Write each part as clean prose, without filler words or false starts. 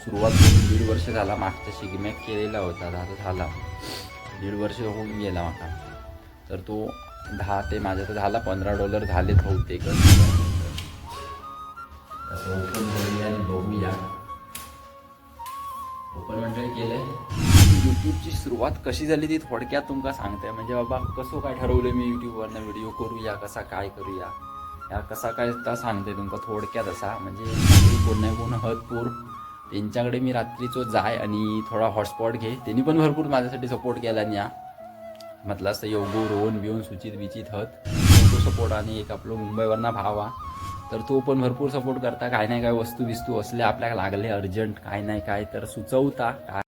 सुरुवात करून 1.5 वर्ष झाला. मागच्या शिगम्याक केलेला होता, आता झाला 1.5 वर्ष होऊन गेला माका. तर तो 10 ते माझा तर झाला $15 झालेत बहुतेक. ओपन करूया आणि बघूया. ओपन मंडळी केलंय. यूट्यूबची सुरुवात कशी झाली ती थोडक्यात तुमका सांगते. म्हणजे बाबा कसं काय ठरवलं मी यूट्यूबवरनं व्हिडिओ करूया, कसा काय करूया, या कसा काय तर सांगते तुमका थोडक्यात. असा म्हणजे कोण नाही कोण हतपूर त्यांच्याकडे मी रात्रीचो जाय आणि थोडा हॉटस्पॉट घे. त्यांनी पण भरपूर माझ्यासाठी सपोर्ट केला. आणि या म्हटलं असतं योगो रोहन बिवून सुचित विचित हत तो सपोर्ट. आणि एक आपलं मुंबईवरना भावा, तर तो पण भरपूर सपोर्ट करता. काय नाही काय वस्तू बिस्तू असले आपल्याला लागले अर्जंट काय नाही काय तर सुचवता काय.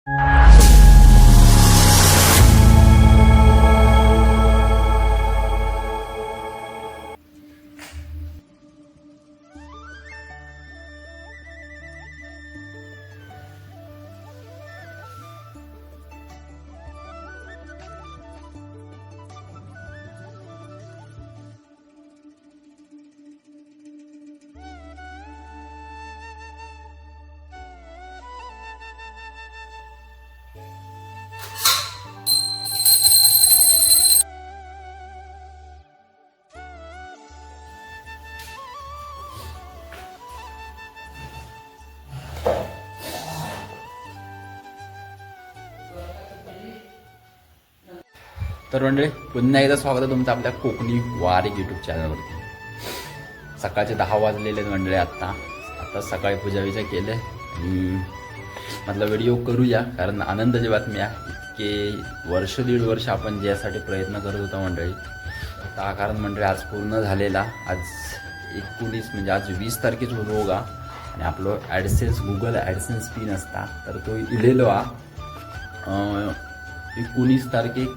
तर मंडळी पुन्हा एकदा स्वागत आहे तुमचं आपल्या कोकणी वारी यूट्यूब चॅनलवरती. सकाळचे 10 वाजलेले मंडळी. आता सकाळी पूजाविजा केले आणि म्हटलं व्हिडिओ करूया, कारण आनंदाची बातमी आहे. इतके वर्ष 1.5 वर्ष आपण ज्यासाठी प्रयत्न करत होतो मंडळी, आता कारण मंडळी आज पूर्ण झालेला. आज 19 म्हणजे आज 20 तारखेचं रोग आणि आपलं ॲडसेन्स गुगल ॲडसेन्स पिन असता तर तो इलेलो 19 तारखेक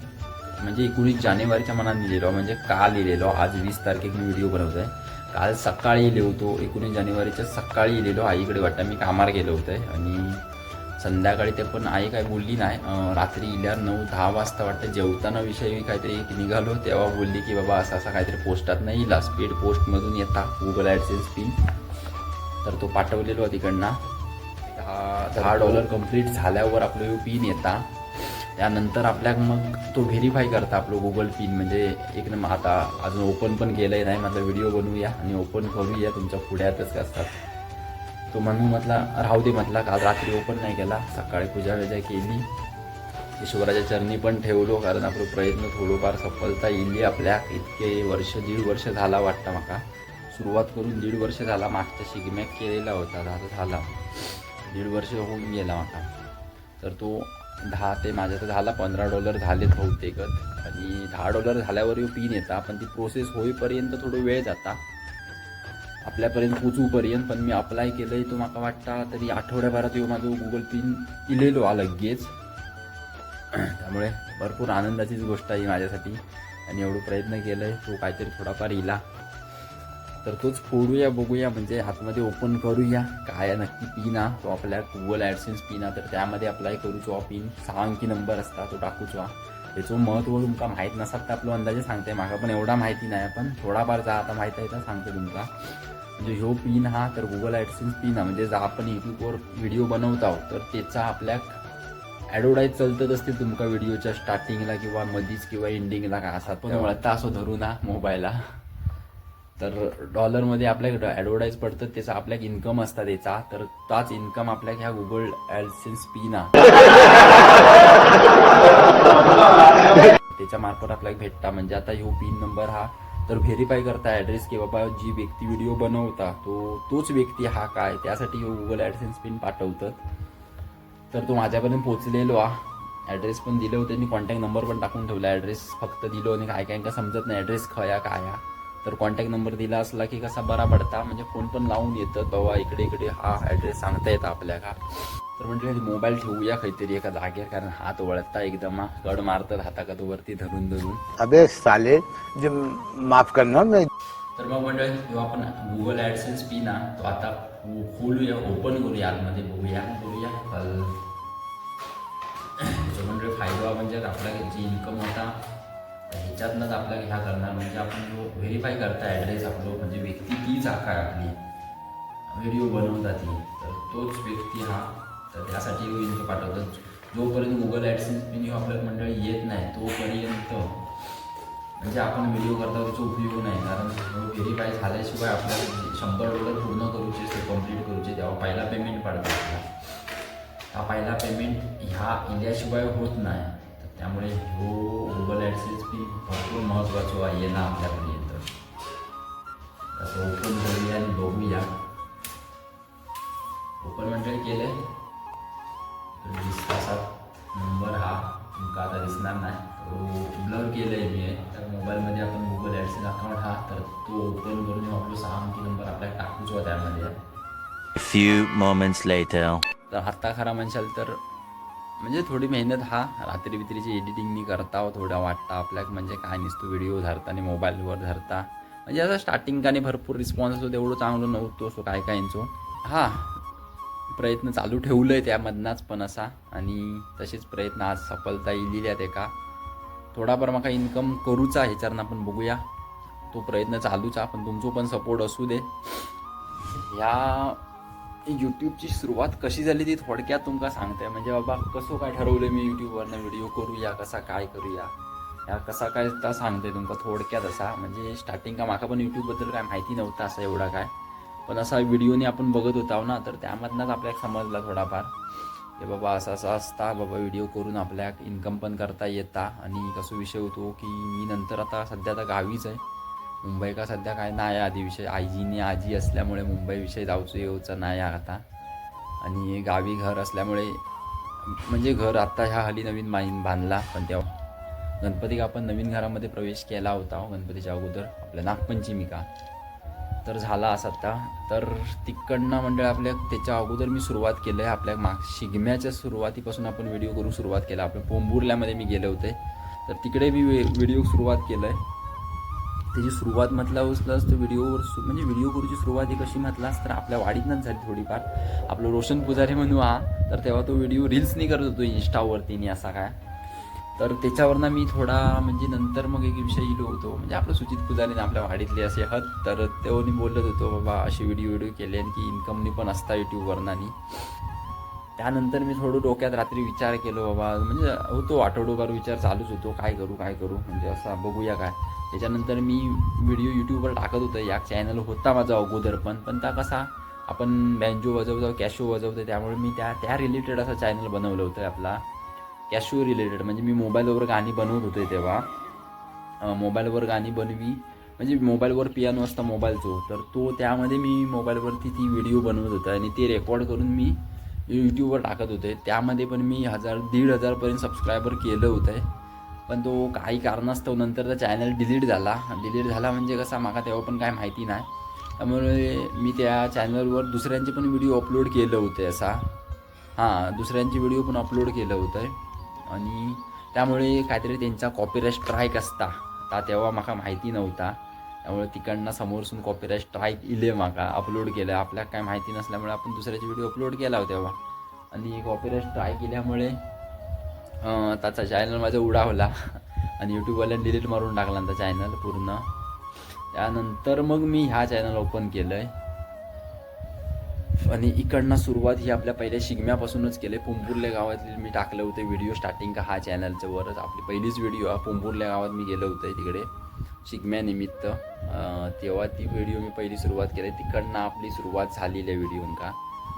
म्हणजे 19 जानेवारीच्या मनात लिहिलेलो, म्हणजे काल लिहिलेलो. आज 20 तारखेक मी व्हिडिओ बनवतो आहे. काल सकाळी लिहितो 19 जानेवारीच्या सकाळी लिहिलो. आईकडे वाटतं मी कामार गेलो होतं आणि संध्याकाळी ते पण आई काय बोलली नाही. रात्री इल्यावर 9-10 वाजता वाटतं जेवताना विषयी काहीतरी निघालो तेव्हा बोलली की बाबा असा असा काहीतरी पोस्टात नाही येईल, स्पीड पोस्टमधून येता गुगल ॲडसेन्स पिन. तर तो पाठवलेलो तिकडनं. $10 कंप्लीट झाल्यावर आपलं पिन येता. त्यानंतर आपल्याक मग तो व्हेरीफाय करता आपलं गुगल पिन. म्हणजे एक नंबर. आता अजून ओपन पण केलंय नाही, म्हटलं व्हिडिओ बनवूया आणि ओपन करूया तुमच्या पुढ्यातच असतात. तो म्हणून म्हटला राहू दे, म्हटला काल रात्री ओपन नाही केला. सकाळी पूजा वेजा केली, ईश्वराच्या चरणी पण ठेवलो, कारण आपलं प्रयत्न थोडंफार सफलता येईल आपल्या. इतके वर्ष 1.5 वर्ष झाला वाटतं माका. सुरुवात करून 1.5 वर्ष झाला. मागच्या शिगम्याक केलेला होता, आता झाला 1.5 वर्ष होऊन गेला माका. तर तो 10 ते माझा तर झाला $15 झालेत बहुतेकच. आणि $10 झाल्यावर पिन येता, पण ती प्रोसेस होईपर्यंत थोडं वेळ जाता आपल्यापर्यंत पोचूपर्यंत. पण मी अप्लाय केलंय तो माका वाटतं तरी आठवड्याभरात माझं गुगल पिन इलेलो लगेच. त्यामुळे भरपूर आनंदाचीच गोष्ट आहे माझ्यासाठी. आणि एवढं प्रयत्न केलंय तो काहीतरी थोडाफार इला. तर तोच फोडूया बघूया, म्हणजे आतमध्ये ओपन करूया काय नक्की पिन तो आपल्या गुगल ॲडसेन्स पिन. तर त्यामध्ये अप्लाय करूचो पिन. 6 अंकी नंबर असता तो टाकूचो. त्याचं महत्त्व तुमका माहीत नसतात तर आपलं अंदाजे सांगते. माका पण एवढा माहिती नाही, पण थोडाफार जा आता माहीत आहे तर सांगते तुमका. म्हणजे ह्यो पिन हा तर गुगल ॲडसेन्स पिन हा, म्हणजे जर आपण यूट्यूबवर व्हिडिओ बनवत आहोत तर त्याचा आपल्या ॲडव्हर्टाईज चलतच असते तुमका व्हिडिओच्या स्टार्टिंगला किंवा मधीच किंवा एंडिंगला का असा. पण वळता असो धरू ना मोबाईलला. तर $मध्ये आपल्याला ॲडव्हर्टाईज पडतं, त्याचा आपल्याला इन्कम असता त्याचा. तर ताच इन्कम आपल्याला ह्या गुगल ॲडसेन्स पिन त्याच्या मार्फत आपल्याला भेटता. म्हणजे आता ह्यो पिन नंबर हा तर व्हेरीफाय करता ॲड्रेस की बाबा जी व्यक्ती व्हिडिओ बनवता तोच व्यक्ती हा काय, त्यासाठी ह्यो गुगल ॲडसेन्स पिन पाठवतात. तर तो माझ्यापर्यंत पोचलेलो ॲड्रेस पण दिलं होतं आणि कॉन्टॅक्ट नंबर पण टाकून ठेवला. ॲड्रेस फक्त दिलो आणि काय काय समजत नाही ॲड्रेस खया काय. तर कॉन्टॅक्ट नंबर दिला असला की कसा बरा पडता, म्हणजे फोन पण लावून येतं बाबा इकडे इकडे हा ॲड्रेस सांगता येतं आपल्याला. तर म्हटलं मोबाईल ठेवूया काहीतरी एका जागेवर, कारण हात वळता एकदम कड मारतात हाता का तो वरती धरून धरून. अबे साले जो माफ करना मैं. तर मग मंडळी जेव्हा आपण गुगल ॲडसेन्स पिन तो आता खोलूया, ओपन करूया, आतमध्ये बघूया करूया. मंडळी फायदा म्हणजे आपल्याला जी इन्कम होता ह्याच्यातनंच आपल्याला ह्या करणार. म्हणजे आपण जो व्हेरीफाय करता ॲड्रेस आपलं, म्हणजे व्यक्ती तीच काय आपली व्हिडिओ बनवता ती, तर तोच व्यक्ती हा तर त्यासाठी लिंक पाठवतो. जोपर्यंत गुगल ॲडसेन्स पिन आपल्याला मंडळी येत नाही तोपर्यंत म्हणजे आपण व्हिडिओ करता त्याचा उपयोग नाही. कारण व्हेरीफाय झाल्याशिवाय आपल्याला $100 पूर्ण करूचे असते, कंप्लीट करूचे, तेव्हा पहिला पेमेंट पडतो आपला. हा पहिला पेमेंट ह्या इल्याशिवाय होत नाही. तर त्यामुळे गुगल ॲडसेन्स पिन भरपूर महत्त्वाचं आहे ना आपल्यापर्यंत. असं ओपन करूया आणि बघूया. ओपन मंडळी केलं तर 20 तासात नंबर हा तुमका आता दिसणार नाही, ब्लर केलं आहे मी. तर मोबाईलमध्ये आपण गुगल ॲडसेन्स अकाउंट हा तर तो ओपन करून आपलं 6 अंकी नंबर आपल्याला टाकूच त्यामध्ये. Few moments later. तर आत्ता खरा म्हणशाल तर म्हणजे थोडी मेहनत हा रात्री बित्रीची एडिटिंगनी करता थोडा वाटता आपल्याला. म्हणजे काय नसतो व्हिडिओ धरता आणि मोबाईलवर धरता म्हणजे असं स्टार्टिंग काने भरपूर रिस्पॉन्स असतो, तेवढं चांगलं नव्हतो असो काय काहींचो. हा प्रयत्न चालू ठेवलं आहे त्यामधनाच पण असा, आणि तसेच प्रयत्न आज सफलता येईल आहे. ते का थोडाफार मका इन्कम करूचा ह्याच्यानं आपण बघूया. तो प्रयत्न चालूचा, पण तुमचं पण सपोर्ट असू दे. ह्या यूट्यूबची सुरुवात कशी झाली ती थोडक्यात तुमका सांगते. म्हणजे बाबा कसं काय ठरवलं मी यूट्यूबवरनं व्हिडिओ करूया, कसा काय करूया, या कसा काय तर सांगते तुमका थोडक्यात असा. म्हणजे स्टार्टिंग का माका पण यूट्यूबबद्दल काय माहिती नव्हतं असं एवढा काय, पण असा व्हिडिओने आपण बघत होतो ना, तर त्यामधनंच आपल्याला समजला थोडाफार की बाबा असं असं असता बाबा व्हिडिओ करून आपल्याला इन्कम पण करता येता. आणि कसं विषय होतो की मी नंतर आता सध्या आता गावीच आहे, मुंबई का सध्या काय नाही आधी विषय. आजी असल्यामुळे मुंबईविषयी जाऊचं येऊचं नाही आता. आणि गावी घर असल्यामुळे म्हणजे घर आत्ता ह्या हल्ली नवीन बांधला, पण तेव्हा गणपती का आपण नवीन घरामध्ये प्रवेश केला होता गणपतीच्या अगोदर आपल्या नागपंचमी का तर झाला असा आता. तर तिकडनं मंडळ आपल्या त्याच्या अगोदर मी सुरुवात केलं आहे आपल्या शिगम्याच्या सुरुवातीपासून आपण व्हिडिओ करून सुरुवात केला. आपल्या पोंबुर्ल्यामध्ये मी गेले होते, तर तिकडे मी व्हिडिओ सुरुवात केलं आहे. त्याची सुरुवात म्हटलं तर व्हिडिओवर म्हणजे व्हिडिओ करूची सुरुवात ही कशी म्हटलास तर आपल्या वाडीतनंच झाली थोडीफार. आपलं रोशन पुजारी म्हणून हा, तर तेव्हा तो व्हिडिओ रील्सनी करत होतो इंस्टावरतीनी असा काय. तर त्याच्यावरनं मी थोडा म्हणजे नंतर मग एक विषय इलो होतो, म्हणजे आपलं सुचित पुजारीने आपल्या वाडीतले असे हत, तर तेव्हा बोलत होतो बाबा असे व्हिडिओ केले की इन्कमनी पण असता यूट्यूबवरनं. त्यानंतर मी थोडं डोक्यात रात्री विचार केलो बाबा, म्हणजे होतो आठवडोभर विचार चालूच होतो काय करू म्हणजे असा बघूया काय. त्याच्यानंतर मी व्हिडिओ यूट्यूबवर टाकत होतो. या चॅनल होता माझा अगोदर पण त्या कसा आपण बँजो वाजवतो कॅशो वाजवतो, त्यामुळे मी त्या रिलेटेड असा चॅनल बनवलं होतं आपला कॅशो रिलेटेड. म्हणजे मी मोबाईलवर गाणी बनवत होते तेव्हा, मोबाईलवर गाणी बनवी म्हणजे मोबाईलवर पियानो असता मोबाईलचो, तर तो त्यामध्ये मी मोबाईलवरती ती व्हिडिओ बनवत होता आणि ते रेकॉर्ड करून मी यूट्यूबवर टाकत होते. त्यामध्ये पण मी 1,000-1,500 सबस्क्रायबर केलं होतं. पण तो काही कारणास्तव नंतर तर चॅनल डिलीट झाला म्हणजे कसा माका तेव्हा पण काय माहिती नाही. त्यामुळे मी त्या चॅनलवर दुसऱ्यांचे पण व्हिडिओ अपलोड केलं होते असा. दुसऱ्यांचे व्हिडिओ पण अपलोड केलं होतं आणि त्यामुळे काहीतरी त्यांचा कॉपीराईट स्ट्राईक असता तेव्हा माका माहिती नव्हता. त्यामुळे तिकडनं समोरसून कॉपीराईट स्ट्राईक इले माका अपलोड केलं. आपल्याला काय माहिती नसल्यामुळे आपण दुसऱ्याचे व्हिडिओ अपलोड केला होता तेव्हा, आणि कॉपीराईट स्ट्राईक इल्यामुळे त्याचा चॅनल माझा उडावला आणि यूट्यूबवाल्याने डिलीट मारून टाकला त्या चॅनल पूर्ण. त्यानंतर मग मी ह्या चॅनल ओपन केलं आहे आणि इकडनं सुरुवात ही आपल्या पहिल्या शिगम्यापासूनच केलं आहे. पोंबुर्ल्या गावातले मी टाकलं होतं व्हिडिओ स्टार्टिंग का हा चॅनलच्या वरच आपली पहिलीच व्हिडिओ हा पोंबुर्ल्या गावात मी गेलो होतं तिकडे शिगम्यानिमित्त. तेव्हा ती व्हिडिओ मी पहिली सुरुवात केली. तिकडनं आपली सुरुवात झालेली आहे व्हिडिओंका.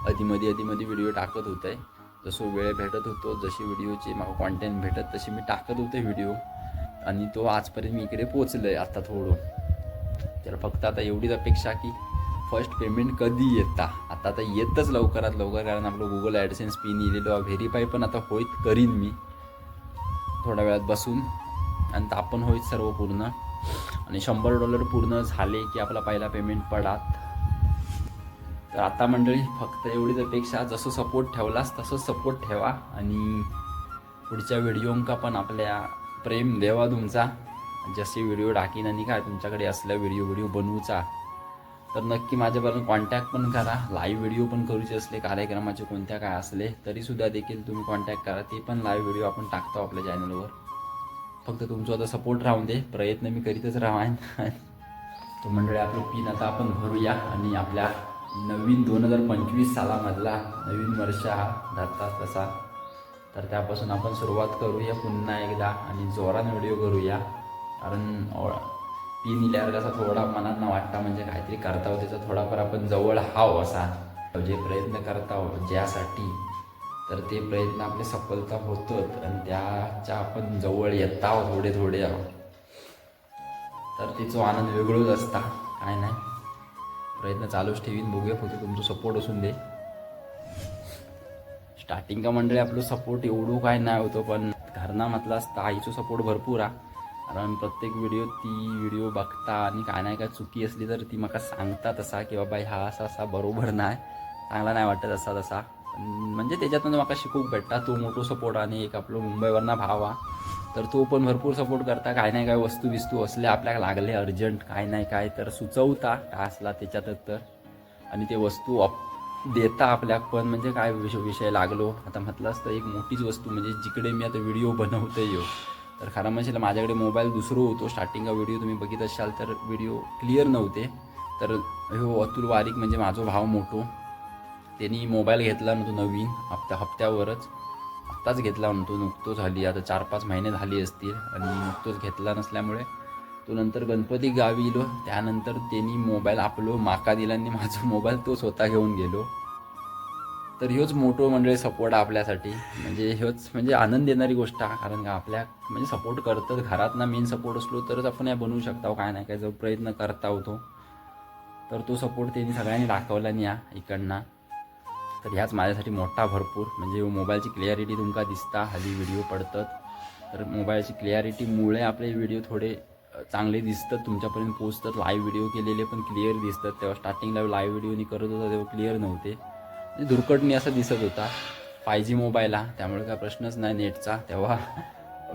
अधिमध्ये व्हिडिओ टाकत होतं आहे, जसं वेळ भेटत होतो, जशी व्हिडिओची मला कॉन्टेंट भेटत तशी मी टाकत होते व्हिडिओ. आणि तो आजपर्यंत मी इकडे पोचलो आहे आता थोडं. तर फक्त आता एवढीच अपेक्षा की फर्स्ट पेमेंट कधी येता. आता येतच लवकरात लवकर, कारण आपलं गुगल ॲडसेन्स पिन इलेलो व्हेरीफाय पण आता होईत करीन मी थोड्या वेळात बसून, आणि आपण होईत सर्व पूर्ण. आणि $100 पूर्ण झाले की आपला पहिला पेमेंट पडात. तर आता मंडळी फक्त एवढीच अपेक्षा, जसं सपोर्ट ठेवलास तसं सपोर्ट ठेवा आणि पुढच्या व्हिडिओंका पण आपल्या प्रेम देवा तुमचा. जसे व्हिडिओ टाकीन आणि काय तुमच्याकडे असल्या व्हिडिओ बनवूचा तर नक्की माझ्याबरोबर कॉन्टॅक्ट पण करा. लाईव्ह व्हिडिओ पण करूचे असले कार्यक्रमाचे कोणत्या काय असले तरीसुद्धा देखील तुम्ही कॉन्टॅक्ट करा. ते पण लाईव्ह व्हिडिओ आपण टाकतो आपल्या चॅनलवर. फक्त तुमचं आता सपोर्ट राहून दे, प्रयत्न मी करीतच राहान. तो मंडळी आपलं पिन आता आपण भरूया आणि आपल्या नवीन 2025 सालामधला नवीन वर्ष हा जातात तसा. तर त्यापासून आपण सुरुवात करूया पुन्हा एकदा आणि जोराने व्हिडिओ करूया. कारण पिन इल्यावर कसा थोडा मनात न वाटता म्हणजे काहीतरी करता हो त्याचा थोडाफार आपण जवळ हाव असा जे प्रयत्न करता हो ज्यासाठी तर ते प्रयत्न आपले सफलता होतात आणि त्याच्या आपण जवळ येता थोडे थोडे आहो तर तिचा आनंद वेगळोच असता. काय नाही प्रयत्न चालूच ठेवीन बघूया फक्त तुमचं सपोर्ट असून दे. स्टार्टिंग का मंडळी आपलं सपोर्ट एवढं काय नाही होतं पण घरना म्हटलं असता आईचं सपोर्ट भरपूर आहे. कारण प्रत्येक व्हिडिओ बघता आणि काय नाही काय चुकी असली तर ती मला सांगता तसा की बाबा हा असा असा बरोबर नाही चांगला नाही वाटत असा तसा. म्हणजे त्याच्यातून मला शिकूक भेटता तो मोठो सपोर्ट. आणि एक आपलं मुंबईवरना भाव हा तर तो पण भरपूर सपोर्ट करता. काय नाही काय वस्तू असले आपल्याला लागले अर्जंट काय नाही काय तर सुचवता काय असला त्याच्यातच तर आणि ते वस्तू देता आपल्याक पण म्हणजे काय विषय लागलो आता म्हटलं असतं एक मोठीच वस्तू म्हणजे जिकडे मी आता व्हिडिओ बनवतो तर खरं म्हणजे माझ्याकडे मोबाईल दुसरं होतो. स्टार्टिंगचा व्हिडिओ तुम्ही बघित असाल तर व्हिडिओ क्लिअर नव्हते. तर हो अतुल वारीक म्हणजे माझा भाव मोठो त्यांनी मोबाईल घेतला नव्हतो नवीन हप्त्यावरच आत्ताच घेतला नव्हतो नुकतोच झाली आता 4-5 महिने झाली असतील आणि नुकतोच घेतला नसल्यामुळे तो नंतर गणपती गावी इलो त्यानंतर त्यांनी मोबाईल आपलो माका दिला आणि माझा मोबाईल तो स्वतः घेऊन गेलो. तर ह्योच मोठो मंडळी सपोर्ट आपल्यासाठी म्हणजे ह्योच म्हणजे आनंद देणारी गोष्ट आहे. कारण का आपल्या म्हणजे सपोर्ट करतात घरात ना मेन सपोर्ट असलो तरच आपण या बनवू शकता काय नाही काय जो प्रयत्न करता होतो तर तो सपोर्ट त्यांनी सगळ्यांनी दाखवला नाही या इकडनं. तर ह्याच माझ्यासाठी मोठा भरपूर म्हणजे मोबाईलची क्लिअरिटी तुमका दिसता हल्ली व्हिडिओ पडतात तर मोबाईलची क्लिअरिटीमुळे आपले व्हिडिओ थोडे चांगले दिसतात तुमच्यापर्यंत पोचतात. लाईव्ह व्हिडिओ केलेले पण क्लिअर दिसतात. तेव्हा स्टार्टिंगला लाईव्ह व्हिडिओनी करत होता तेव्हा क्लिअर नव्हते धुरकटणी असं दिसत होता. 5G मोबाईल हा त्यामुळे काय प्रश्नच नाही नेटचा. तेव्हा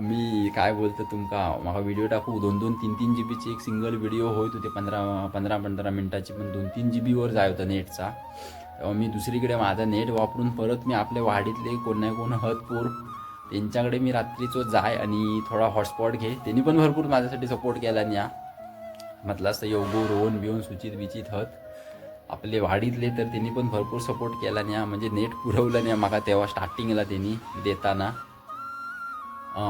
मी काय बोलतो तुमका मला व्हिडिओ टाकू 2-2, 3-3 GB एक सिंगल व्हिडिओ होत होते 15 मिनटाची पण 2-3 GB जाय होता नेटचा. तेव्हा मी दुसरीकडे माझा नेट वापरून परत मी आपल्या वाडीतले कोण नाही कोण हतपूर त्यांच्याकडे मी रात्रीचो जाय आणि थोडा हॉटस्पॉट घे त्यांनी पण भरपूर माझ्यासाठी सपोर्ट केला. आणि या म्हटलं असतं योगो रोहन बिवून सुचित हत आपले वाडीतले तर त्यांनी पण भरपूर सपोर्ट केला नाही म्हणजे नेट पुरवलं नाही माका तेव्हा स्टार्टिंगला त्यांनी देताना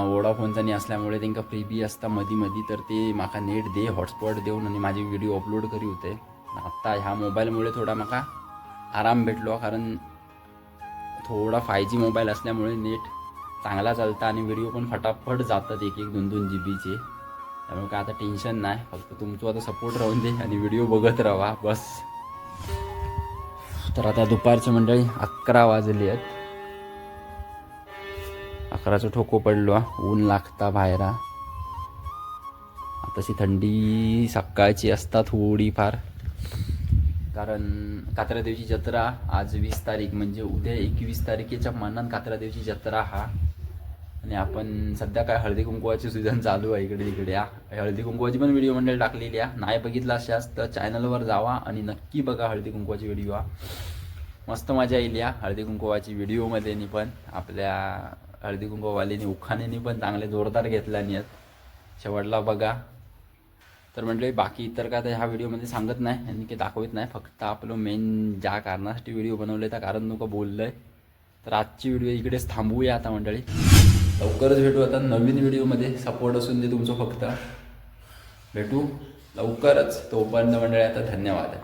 वोडाफोनचा नाही असल्यामुळे त्यांना फ्रीबी असता मधी तर ते माका नेट दे हॉटस्पॉट देऊन आणि माझे व्हिडिओ अपलोड करी होते. आत्ता ह्या मोबाईलमुळे थोडा माका आराम भेटलो कारण थोडा 5G मोबाईल असल्यामुळे नेट चांगला चालता आणि व्हिडिओ पण फटाफट जातात 1-2 GBचे. त्यामुळे काय आता टेन्शन नाही फक्त तुमचं आता सपोर्ट राहून दे आणि व्हिडिओ बघत राहा बस. तर आता दुपारची मंडळी 11 वाजली आहेत 11चा ठोको पडलो ऊन लागता बाहेर. तशी थंडी सकाळची असता थोडीफार कारण कात्रादेवची जत्रा आज 20 तारीख म्हणजे उद्या 21 तारखेच्या मनात कात्रादेवची जत्रा हा. आणि आपण सध्या काय हळदी कुंकवाची सीझन चालू आहे इकडे तिकडे हळदी कुंकवाची पण व्हिडिओ मंडळी टाकलेली आहे. नाही बघितला अशाच तर चॅनलवर जावा आणि नक्की बघा हळदी कुंकवाची व्हिडिओ मस्त मजा येईल या हळदी कुंकवाची व्हिडिओमध्ये. नि पण आपल्या हळदी कुंकवावालीने उखाणेनी पण चांगले जोरदार घेतला नाही शेवटला बघा. तर म्हटलं बाकी इतर काय तर ह्या व्हिडिओमध्ये सांगत नाही आणि काही दाखवत नाही फक्त आपलं मेन ज्या कारणासाठी व्हिडिओ बनवलं त्या कारण नको बोललं आहे. तर आजची व्हिडिओ इकडेच थांबवूया आता मंडळी. लवकरच भेटू आता नवीन व्हिडिओमध्ये. सपोर्ट असून दे तुमचं फक्त. भेटू लवकरच. तोपर्यंत मंडळी आता धन्यवाद.